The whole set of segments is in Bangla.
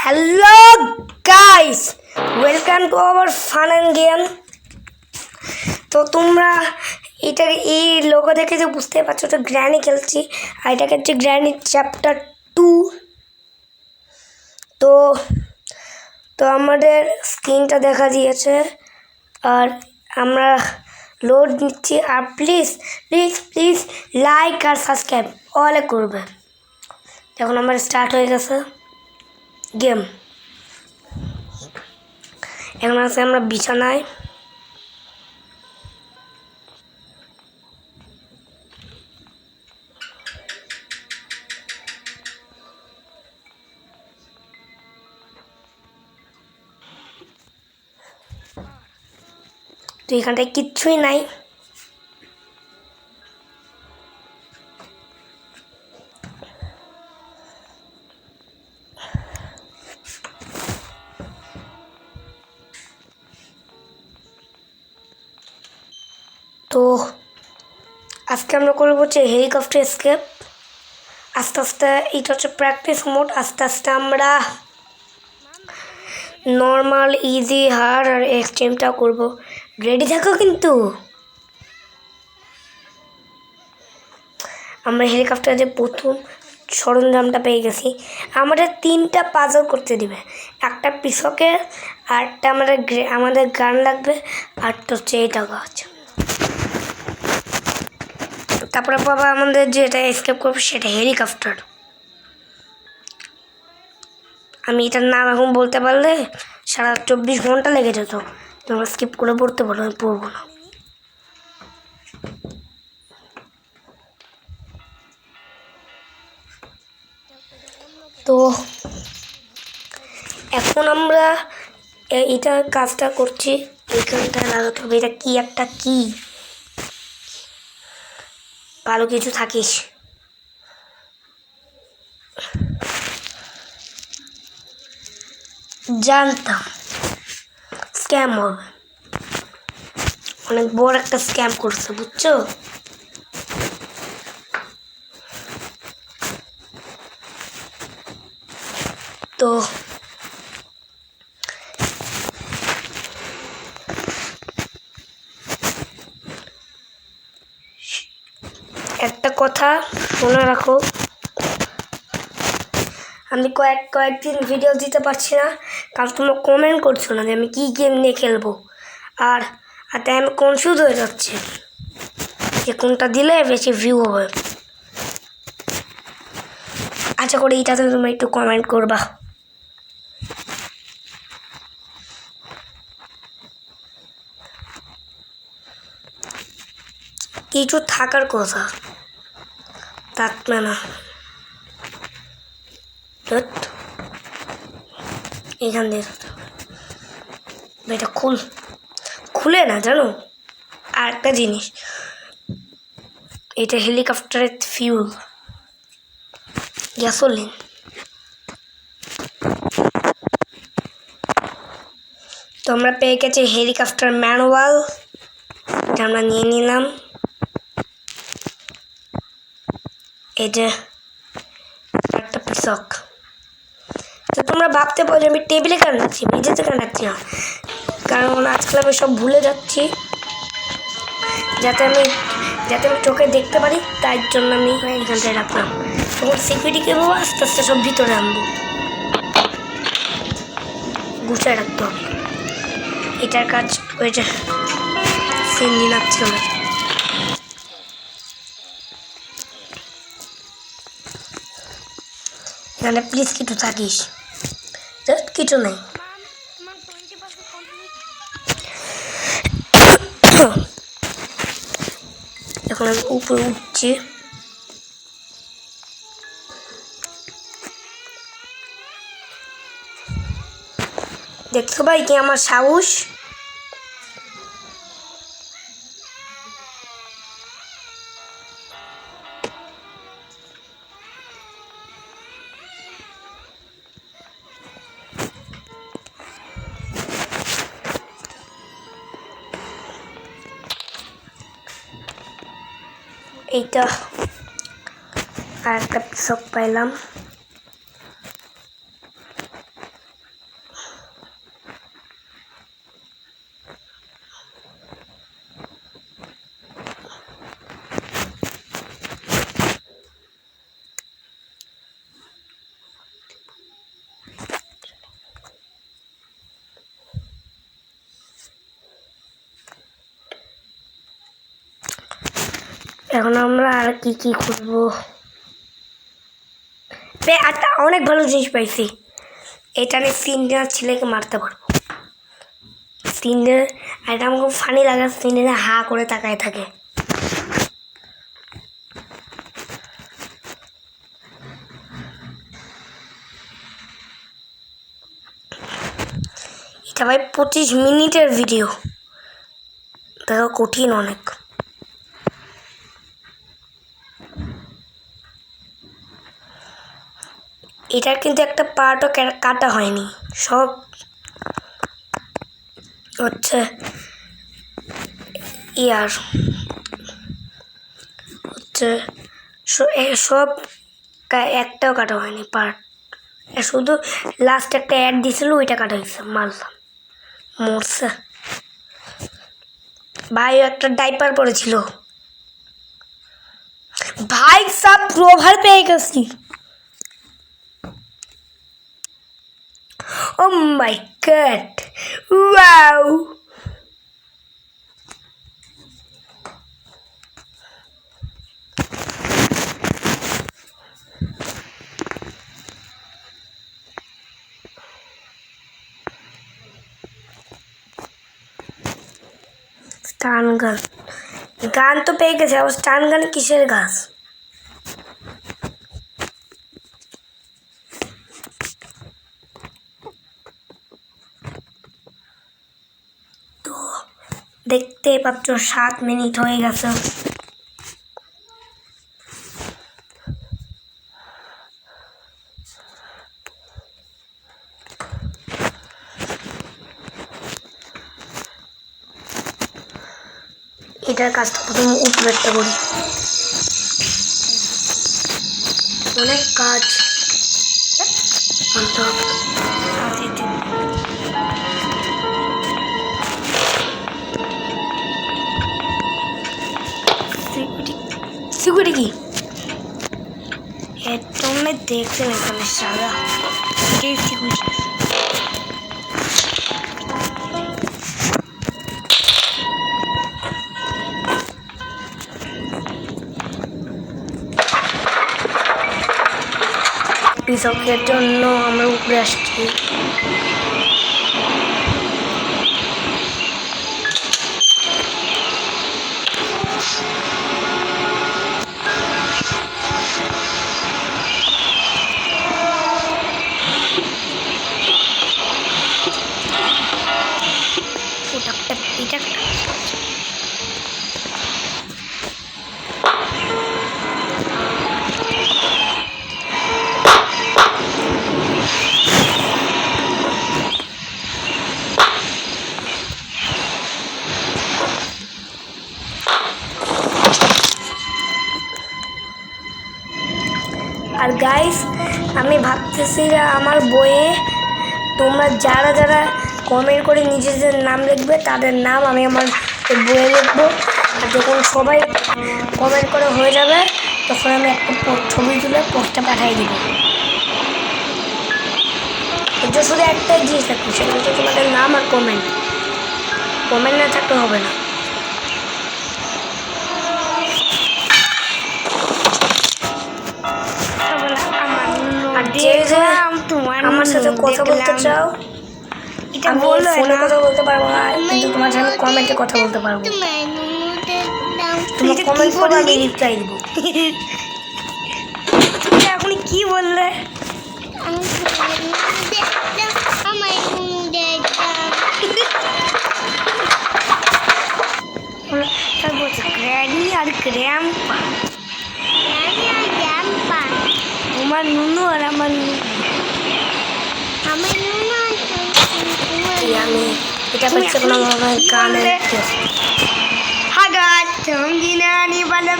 Hello guys, welcome to our fun and game. তো তোমরা এই লোগো দেখে যে বুঝতে পারছো, তো গ্র্যানি খেলছি, আর এটাকে হচ্ছে গ্র্যানি চ্যাপ্টার 2। তো তো আমাদের স্ক্রিনটা দেখা দিয়েছে, আর আমরা লোড নিচ্ছি। আর প্লিজ প্লিজ প্লিজ লাইক আর সাবস্ক্রাইব অলে করবে। এখন আমার স্টার্ট হয়ে গেছে গেম। এখন আছে আমরা বিছানায়। তো এখানটায় কিচ্ছুই নাই। তো আজকে আমরা করবো হচ্ছে হেলিকপ্টার এসকেপ। আস্তে আস্তে এটা হচ্ছে প্র্যাকটিস মোড। আস্তে আস্তে আমরা নর্মাল, ইজি, হার্ড আর এক্সট্রিমটা করবো। রেডি থাকো কিন্তু। আমরা হেলিকপ্টারে প্রথম সরঞ্জামটা পেয়ে গেছি। আমাদের 3টা পাজল করতে দিবে, একটা পিছকের, আরটা আমাদের গান লাগবে, আরটা হচ্ছে এটা গাছ। তারপরে বাবা আমাদের যেটা এসকেপ করবো সেটা হেলিকপ্টার। আমি এটার নাম এখন বলতে পারলে সারা 24 ঘন্টা লেগে যেত। তোমরা স্কিপ করে পড়তে পারো, আমি পড়বো না। তো এখন আমরা এটা কাজটা করছি। এইখানটা লাগাতে হবে। এটা কি একটা কি ভালো কিছু থাকিস। জানতাম স্ক্যাম হবে, অনেক বড় একটা স্ক্যাম করছে, বুঝছো? তো একটা কথা মনে রাখো, আমি কয়েকদিন ভিডিও দিতে পারছি না, কারণ তোমরা কমেন্ট করছো না যে আমি কী গেম নিয়ে খেলবো। আর তাই আমি কনফিউজ হয়ে যাচ্ছি যে কোনটা দিলে বেশি ভিউ হবে। আশা করি এটাতে তোমরা একটু কমেন্ট করবা। কিছু থাকার কথা থাকবে না। এখান দিয়ে এটা খুলে না, জানো? আর একটা জিনিস, এটা হেলিকপ্টারের ফিউল, গ্যাসোলিন। তো আমরা পেয়ে গেছি হেলিকপ্টার ম্যানুয়াল, এটা আমরা নিয়ে নিলাম। এই যে একটা পিসক। তো তোমরা ভাবতে পারো যে আমি টেবিলে কেন রাখছি, মেঝেতে কেন রাখছি না, কারণ আজকাল আমি সব ভুলে যাচ্ছি। যাতে আমি চোখে দেখতে পারি, তাই জন্য আমি এখানটায় রাখলাম। তখন সিকিউরিটিকে বাবা আস্তে আস্তে সব ভিতরে আনবো, গুছিয়ে রাখতে হবে। এটার কাজ ওই যে সিন্দি লাগছিল না। এখানে প্লিজ কিছু থাকিস, কিছু নেই। এখন আমি উপরে উঠছি। দেখছো ভাই কি আমার সাহস? এইটা আর একটা পিসক পাইলাম। এখন আমরা আর কি কি খুঁজবো। একটা অনেক ভালো জিনিস পাইছি, এটা নিয়ে সিন্ডার ছেলেকে মারতে পারবো। সিন্ডার, এটা আমাকে ফানি লাগে, সিন্ডার হা করে তাকায় থাকে। এটা ভাই 25 মিনিটের ভিডিও, দেখো কঠিন অনেক। এটার কিন্তু একটা পার্টও কাটা হয়নি, সব হচ্ছে ইয়ার হচ্ছে সব একটাও কাটা হয়নি পার্ট, শুধু লাস্ট একটা অ্যাড দিয়েছিল, ওইটা কাটা হয়েছে। মারলাম, মরছে ভাই। একটা ডাইপার পরেছিল ভাই, সব প্রভার পেয়ে গেছি। ও মাই গড, ওয়াও। স্টান গান, গান তো পেয়ে গেছে, আবার স্টান গান কিসের গাছ? তো দেখতে পাচ্ছ 7 মিনিট হয়ে গেছে। এটার কাজটা প্রথম উপরেরটা করি, অনেক কাজ করতে হবে। সিকিউরিটি কি তোমরা দেখতে এখানে সারা সিকিউরিটি। পিসকের জন্য আমরা উপরে আসছি। আর গাইস, আমি ভাবতেছি আমার বইয়ে তোমরা যারা যারা কমেন্ট করে নিজেদের নাম লিখবে, তাদের নাম আমি আমার বইয়ে লিখবো। আর যখন সবাই কমেন্ট করে হয়ে যাবে, তখন আমি একটা ছবি তুলে পোস্টটা পাঠিয়ে দিব। এটা শুধু একটাই জিনিস থাকবে, সেটা হচ্ছে তোমাদের নাম আর কমেন্ট। কমেন্ট না থাকলে হবে না। আমার সাথে কথা বলতে চাও, আমি ফোনে কথা বলতে পারবো না, কিন্তু তোমার সাথে কমেন্টে কথা বলতে পারবো। তোমার কমেন্ট করবে, আমি রিপ্লাই দিব। তুমি এখন কি বললে? গ্র্যানি আর গ্র্যাম্পা, তোমার নুনু আর আমার নুনু। আমি এটা হচ্ছে কোনো গানের হাগাত সঙ্গিনানি বলে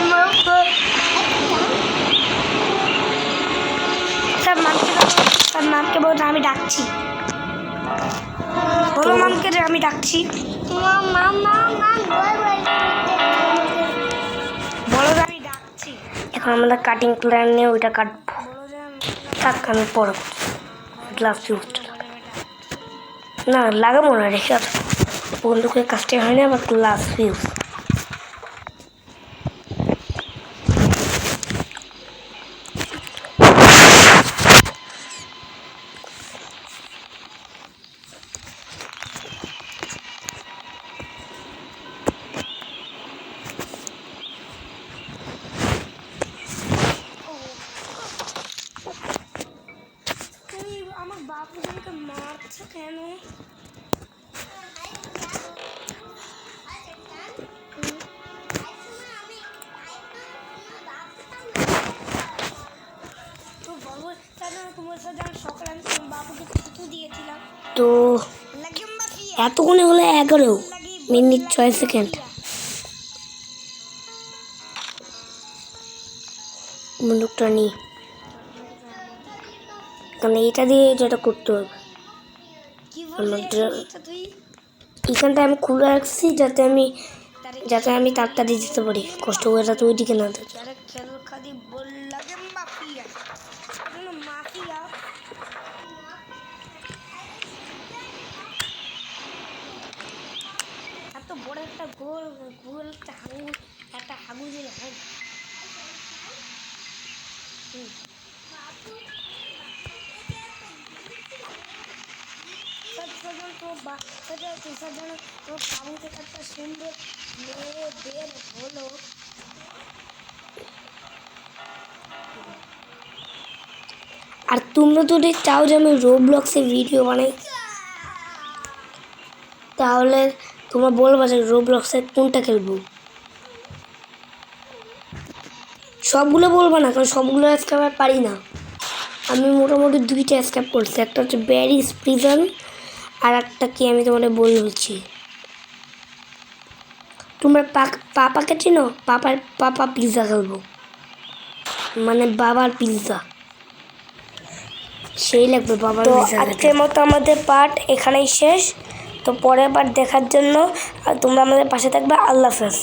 তার নামকে বলতে আমি ডাকছি। বলো মামকে যে আমি ডাকছি। বলো যে আমি ডাকছি। এখন আমাদের কাটিং প্ল্যান নিয়ে ওইটা কাটবো। থাক, আমি পরে গ্লাভস ইউজটা না লাগাবো না, রেখে বন্ধুকে কাজটা হয় না, আমার গ্লাভস ইউজ। আমার বাবুদেরকে মারছে কেন? তো বলবো কেন তোমার সাথে সকালে আমি বাবুকে ছুটু দিয়েছিলাম। তো এতক্ষণে হলো 11 মিনিট 6 সেকেন্ড। বন্দুকটা নিই, কারণ এটা দিয়ে যেটা করতে হবে। এখানটা আমি খুলে রাখছি যাতে আমি তাড়াতাড়ি যেতে পারি, কষ্ট করে যাতে ওইদিকে না থাকে। এত বড় একটা গোল একটা হাগু দিলে হয়। তোর বাবু থেকে একটা সুন্দর মেয়ে বের হলো। আর তোমরা যদি চাও যে আমি রোবলক্সে ভিডিও বানাই, তাহলে তোমরা বলবা যে রোবলক্সে কোনটা খেলবো। সবগুলো বলবো না, কারণ সবগুলো স্ক্যাপ আর পারি না। আমি মোটামুটি 2টা স্ক্যাপ করছি, একটা হচ্ছে ব্যারিজ প্রিজন, আর একটা কি আমি তোমাদের বলছি। তোমরা পাপাকে চিনো? পাপা পিৎজা খেলবো, মানে বাবার পিৎজা সেই লাগবে বাবার পিৎজা। আজকের মতো আমাদের পার্ট এখানেই শেষ। তো পরের পার্ট দেখার জন্য তোমরা আমাদের পাশে থাকবে। আল্লাহ হাফেজ।